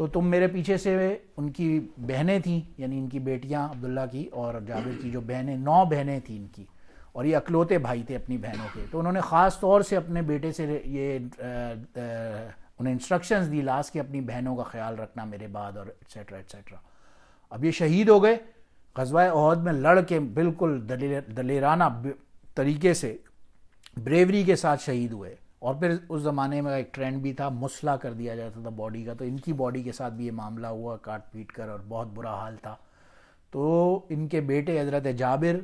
تو تم میرے پیچھے سے، ان کی بہنیں تھیں یعنی ان کی بیٹیاں عبداللہ کی اور جابر کی جو بہنیں، 9 بہنیں تھیں ان کی، اور یہ اکلوتے بھائی تھے اپنی بہنوں کے، تو انہوں نے خاص طور سے اپنے بیٹے سے یہ انہیں انسٹرکشنز دی لاس کہ اپنی بہنوں کا خیال رکھنا میرے بعد، اور ایٹسیٹرا ایٹسیٹرا۔ اب یہ شہید ہو گئے غزوہ احد میں، لڑ کے بالکل دلیرانہ طریقے سے بریوری کے ساتھ شہید ہوئے۔ اور پھر اس زمانے میں ایک ٹرینڈ بھی تھا، مسلح کر دیا جاتا تھا باڈی کا، تو ان کی باڈی کے ساتھ بھی یہ معاملہ ہوا، کاٹ پیٹ کر، اور بہت برا حال تھا۔ تو ان کے بیٹے حضرت جابر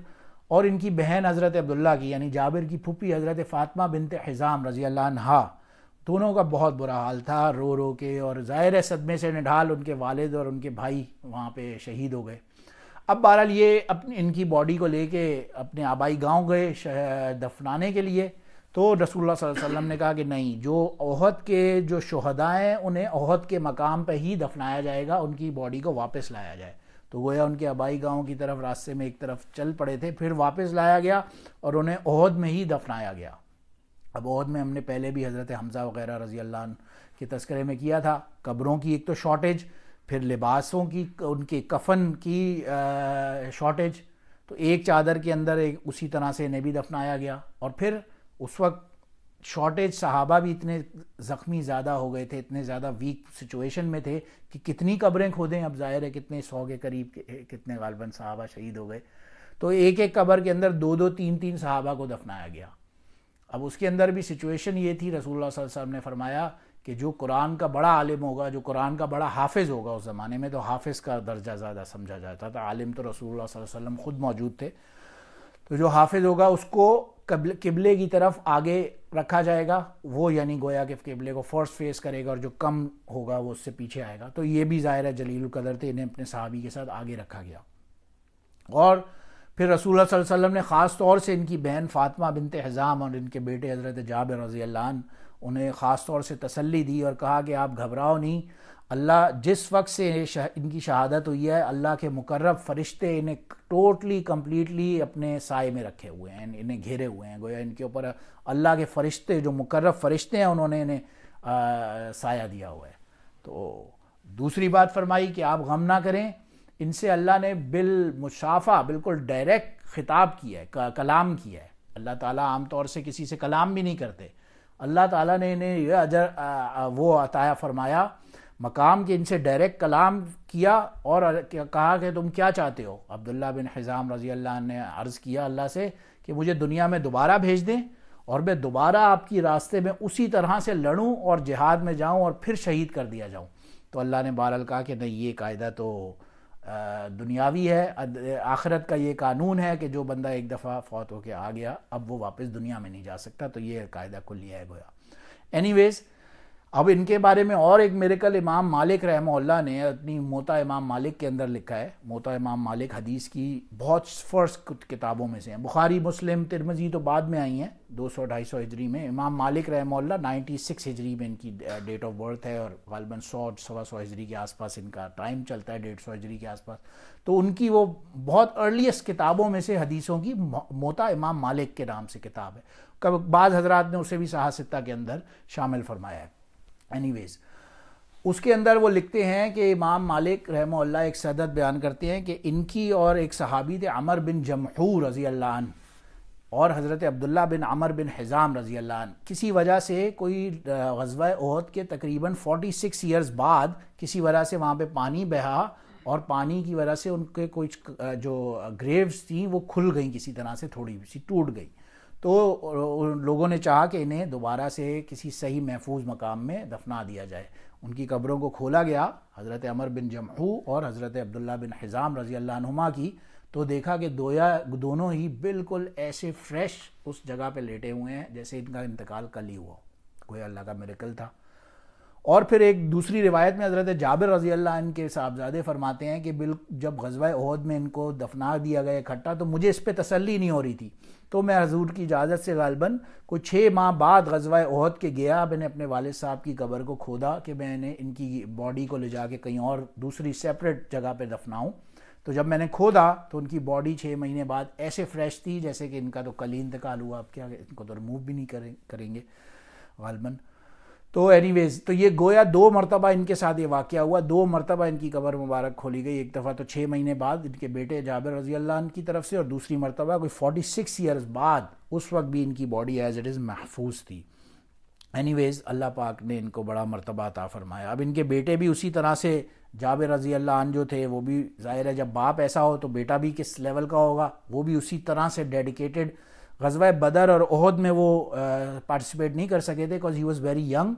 اور ان کی بہن حضرت عبداللہ کی یعنی جابر کی پھوپھی حضرت فاطمہ بنت حزام رضی اللہ عنہا، دونوں کا بہت برا حال تھا رو رو کے، اور ظاہر صدمے سے نڈھال ان کے والد اور ان کے بھائی وہاں پہ شہید ہو گئے۔ اب بہرحال یہ ان کی باڈی کو لے کے اپنے آبائی گاؤں گئے دفنانے کے لیے، تو رسول اللہ صلی اللہ علیہ وسلم نے کہا کہ نہیں، جو احد کے جو شہداء ہیں انہیں احد کے مقام پہ ہی دفنایا جائے گا، ان کی باڈی کو واپس لایا جائے۔ تو گویا ان کے آبائی گاؤں کی طرف راستے میں ایک طرف چل پڑے تھے، پھر واپس لایا گیا اور انہیں احد میں ہی دفنایا گیا۔ اب احد میں ہم نے پہلے بھی حضرت حمزہ وغیرہ رضی اللہ عنہ کے تذکرے میں کیا تھا، قبروں کی ایک تو شارٹیج، پھر لباسوں کی، ان کے کفن کی شارٹیج، تو ایک چادر کے اندر اسی طرح سے انہیں بھی دفنایا گیا۔ اور پھر اس وقت شارٹیج، صحابہ بھی اتنے زخمی زیادہ ہو گئے تھے، اتنے زیادہ ویک سچویشن میں تھے کہ کتنی قبریں کھودیں، اب ظاہر ہے کتنے 100 کے قریب کتنے غالباً صحابہ شہید ہو گئے، تو ایک ایک قبر کے اندر 2 3 صحابہ کو دفنایا گیا۔ اب اس کے اندر بھی سچویشن یہ تھی، رسول اللہ صلی اللہ علیہ وسلم نے فرمایا کہ جو قرآن کا بڑا عالم ہوگا، جو قرآن کا بڑا حافظ ہوگا، اس زمانے میں تو حافظ کا درجہ زیادہ سمجھا جاتا تھا، عالم تو رسول اللہ صلی اللہ علیہ وسلم خود موجود تھے، تو جو حافظ ہوگا اس کو قبلے کی طرف آگے رکھا جائے گا، وہ یعنی گویا کہ قبلے کو فرسٹ فیس کرے گا، اور جو کم ہوگا وہ اس سے پیچھے آئے گا۔ تو یہ بھی ظاہر ہے جلیل القدر تھے، انہیں اپنے صحابی کے ساتھ آگے رکھا گیا۔ اور پھر رسول اللہ صلی اللہ علیہ وسلم نے خاص طور سے ان کی بہن فاطمہ بنت حزام اور ان کے بیٹے حضرت جابر رضی اللہ عنہ، انہیں خاص طور سے تسلی دی اور کہا کہ آپ گھبراؤ نہیں، اللہ جس وقت سے ان کی شہادت ہوئی ہے، اللہ کے مقرب فرشتے انہیں ٹوٹلی کمپلیٹلی اپنے سائے میں رکھے ہوئے ہیں، انہیں گھیرے ہوئے ہیں، گویا ان کے اوپر اللہ کے فرشتے، جو مقرب فرشتے ہیں، انہوں نے انہیں سایہ دیا ہوا ہے۔ تو دوسری بات فرمائی کہ آپ غم نہ کریں، ان سے اللہ نے بالمشافہ بالکل ڈائریکٹ خطاب کیا ہے، کلام کیا ہے۔ اللہ تعالیٰ عام طور سے کسی سے کلام بھی نہیں کرتے، اللہ تعالیٰ نے انہیں یہ اجر وہ عطا فرمایا مقام کہ ان سے ڈائریکٹ کلام کیا اور کہا کہ تم کیا چاہتے ہو۔ عبداللہ بن حزام رضی اللہ عنہ نے عرض کیا اللہ سے کہ مجھے دنیا میں دوبارہ بھیج دیں اور میں دوبارہ آپ کی راستے میں اسی طرح سے لڑوں اور جہاد میں جاؤں اور پھر شہید کر دیا جاؤں۔ تو اللہ نے بہرحال کہا کہ نہیں، یہ قاعدہ تو دنیاوی ہے، آخرت کا یہ قانون ہے کہ جو بندہ ایک دفعہ فوت ہو کے آ گیا اب وہ واپس دنیا میں نہیں جا سکتا، تو یہ قاعدہ کلیہ ہے گویا۔ اینی ویز، اب ان کے بارے میں اور ایک میریکل امام مالک رحمہ اللہ نے اپنی موطا امام مالک کے اندر لکھا ہے۔ موطا امام مالک حدیث کی بہت فرسٹ کتابوں میں سے ہیں، بخاری مسلم ترمذی تو بعد میں آئی ہیں 200-250 ہجری میں، امام مالک رحمہ اللہ 96 ہجری میں ان کی ڈیٹ آف برتھ ہے، اور غالباً 100-125 ہجری کے آس پاس ان کا ٹائم چلتا ہے، 150 ہجری کے آس پاس۔ تو ان کی وہ بہت ارلیسٹ کتابوں میں سے حدیثوں کی موطا امام مالک کے نام سے کتاب ہے، بعض حضرات نے اسے بھی صحاح ستہ کے اندر شامل فرمایا ہے۔ اینی ویز، اس کے اندر وہ لکھتے ہیں کہ امام مالک رحمہ اللہ ایک سعادت بیان کرتے ہیں کہ ان کی اور ایک صحابی تھے عمر بن جمحور رضی اللہ عنہ اور حضرت عبداللہ بن عمر بن حزام رضی اللہ عنہ، کسی وجہ سے کوئی غزوہ احد کے تقریباً 46 ایئرز بعد کسی وجہ سے وہاں پہ پانی بہا، اور پانی کی وجہ سے ان کے کچھ جو گریوز تھیں وہ کھل گئیں، کسی طرح سے تھوڑی سی ٹوٹ گئی، تو لوگوں نے چاہا کہ انہیں دوبارہ سے کسی صحیح محفوظ مقام میں دفنا دیا جائے۔ ان کی قبروں کو کھولا گیا، حضرت عمر بن جمحو اور حضرت عبداللہ بن حزام رضی اللہ عنہما کی، تو دیکھا کہ دونوں ہی بالکل ایسے فریش اس جگہ پہ لیٹے ہوئے ہیں جیسے ان کا انتقال کل ہی ہوا، کوئی اللہ کا میریکل تھا۔ اور پھر ایک دوسری روایت میں حضرت جابر رضی اللہ عنہ کے صاحبزادے فرماتے ہیں کہ جب غزوہ احد میں ان کو دفنا دیا گیا اکٹھا، تو مجھے اس پہ تسلی نہیں ہو رہی تھی، تو میں حضور کی اجازت سے غالباً کوئی 6 ماہ بعد غزوہ احد کے گیا، میں نے اپنے والد صاحب کی قبر کو کھودا کہ میں نے ان کی باڈی کو لے جا کے کہیں اور دوسری سیپریٹ جگہ پہ دفناؤں۔ تو جب میں نے کھودا تو ان کی باڈی 6 مہینے بعد ایسے فریش تھی جیسے کہ ان کا تو کل ہی انتقال ہوا، اب کیا ان کو تو ریموو بھی نہیں کریں گے غالباً۔ تو اینی ویز تو یہ گویا 2 مرتبہ ان کے ساتھ یہ واقعہ ہوا، 2 مرتبہ ان کی قبر مبارک کھولی گئی، ایک دفعہ تو 6 مہینے بعد ان کے بیٹے جابر رضی اللہ عنہ کی طرف سے، اور دوسری مرتبہ کوئی 46 ایئرز بعد، اس وقت بھی ان کی باڈی ایز اٹ از محفوظ تھی۔ اینی ویز اللہ پاک نے ان کو بڑا مرتبہ عطا فرمایا۔ اب ان کے بیٹے بھی اسی طرح سے، جابر رضی اللہ عنہ جو تھے وہ بھی ظاہر ہے جب باپ ایسا ہو تو بیٹا بھی کس لیول کا ہوگا، وہ بھی اسی طرح سے ڈیڈیکیٹڈ۔ غزوہ بدر اور احد میں وہ پارٹیسپیٹ نہیں کر سکے تھے because he was very young,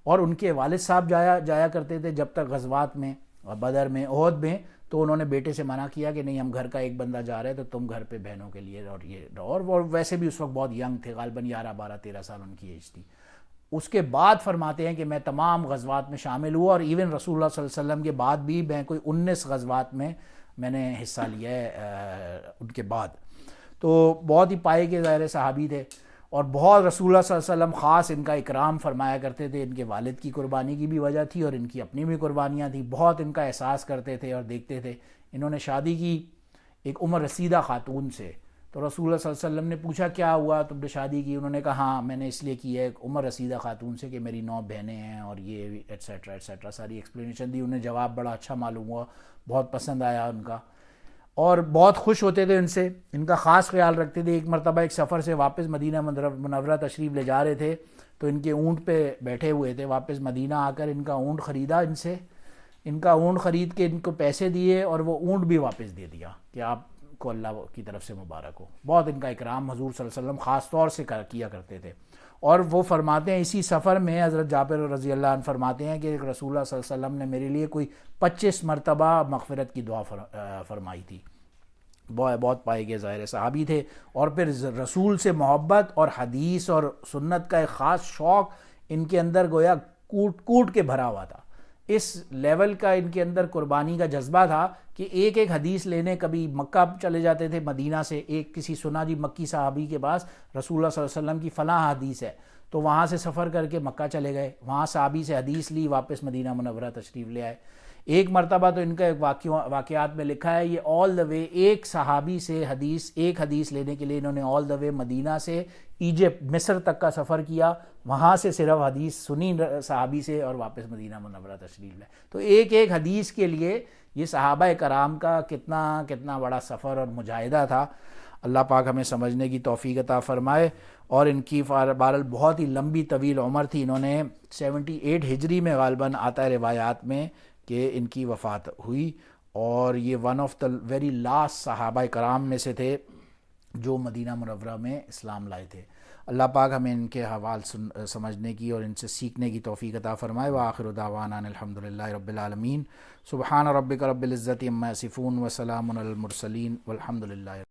اور ان کے والد صاحب جایا کرتے تھے جب تک غزوات میں، بدر میں، احد میں، تو انہوں نے بیٹے سے منع کیا کہ نہیں، ہم گھر کا ایک بندہ جا رہے تو تم گھر پہ بہنوں کے لیے، اور یہ اور وہ ویسے بھی اس وقت بہت ینگ تھے، غالباً 11 12 13 سال ان کی ایج تھی۔ اس کے بعد فرماتے ہیں کہ میں تمام غزوات میں شامل ہوا، اور ایون رسول اللہ صلی اللہ علیہ وسلم کے بعد بھی میں کوئی 19 غزوات میں نے حصہ لیا ہے ان کے بعد۔ تو بہت ہی پائے کے ظاہر صحابی تھے، اور بہت رسول اللہ صلی اللہ علیہ وسلم خاص ان کا اکرام فرمایا کرتے تھے۔ ان کے والد کی قربانی کی بھی وجہ تھی، اور ان کی اپنی بھی قربانیاں تھیں، بہت ان کا احساس کرتے تھے اور دیکھتے تھے۔ انہوں نے شادی کی ایک عمر رسیدہ خاتون سے، تو رسول اللہ صلی اللہ علیہ وسلم نے پوچھا کیا ہوا تم نے شادی کی؟ انہوں نے کہا ہاں میں نے اس لیے کی ہے ایک عمر رسیدہ خاتون سے کہ میری 9 بہنیں ہیں، اور یہ ایٹسیٹرا ایٹسیٹرا ساری ایکسپلینیشن دی۔ انہیں جواب بڑا اچھا معلوم ہوا، بہت پسند آیا ان کا، اور بہت خوش ہوتے تھے ان سے، ان کا خاص خیال رکھتے تھے۔ ایک مرتبہ ایک سفر سے واپس مدینہ منورہ تشریف لے جا رہے تھے، تو ان کے اونٹ پہ بیٹھے ہوئے تھے، واپس مدینہ آ کر ان کا اونٹ خریدا ان سے، ان کا اونٹ خرید کے ان کو پیسے دیے، اور وہ اونٹ بھی واپس دے دیا کہ آپ کو اللہ کی طرف سے مبارک ہو۔ بہت ان کا اکرام حضور صلی اللہ علیہ وسلم خاص طور سے کیا کرتے تھے۔ اور وہ فرماتے ہیں اسی سفر میں حضرت جابر رضی اللہ عنہ فرماتے ہیں کہ رسول اللہ صلی اللہ علیہ وسلم نے میرے لیے کوئی 25 مرتبہ مغفرت کی دعا فرمائی تھی۔ بہت پائے گئے ظاہر صحابی تھے، اور پھر رسول سے محبت اور حدیث اور سنت کا ایک خاص شوق ان کے اندر گویا کوٹ کے بھرا ہوا تھا۔ اس لیول کا ان کے اندر قربانی کا جذبہ تھا کہ ایک ایک حدیث لینے، کبھی مکہ چلے جاتے تھے مدینہ سے، ایک کسی سنا جی مکی صحابی کے پاس رسول اللہ صلی اللہ علیہ وسلم کی فلاں حدیث ہے، تو وہاں سے سفر کر کے مکہ چلے گئے، وہاں صحابی سے حدیث لی، واپس مدینہ منورہ تشریف لے آئے۔ ایک مرتبہ تو ان کا ایک واقعات میں لکھا ہے، یہ آل دا وے ایک صحابی سے ایک حدیث لینے کے لیے انہوں نے آل دا وے مدینہ سے ایجپٹ مصر تک کا سفر کیا، وہاں سے صرف حدیث سنی صحابی سے، اور واپس مدینہ منورہ تشریف لائے۔ تو ایک ایک حدیث کے لیے یہ صحابہ کرام کا کتنا بڑا سفر اور مجاہدہ تھا۔ اللہ پاک ہمیں سمجھنے کی توفیق عطا فرمائے۔ اور ان کی بہرحال بہت ہی لمبی طویل عمر تھی، انہوں نے 78 ہجری میں غالباً آتا ہے روایات میں کہ ان کی وفات ہوئی، اور یہ one of the very last صحابہ کرام میں سے تھے جو مدینہ منورہ میں اسلام لائے تھے۔ اللہ پاک ہمیں ان کے حوال سمجھنے کی اور ان سے سیکھنے کی توفیق عطا فرمائے۔ وآخر دعوانا الحمد للہ رب العالمین۔ سبحان ربک رب العزت عما یصفون وسلام علی المرسلین والحمد للہ۔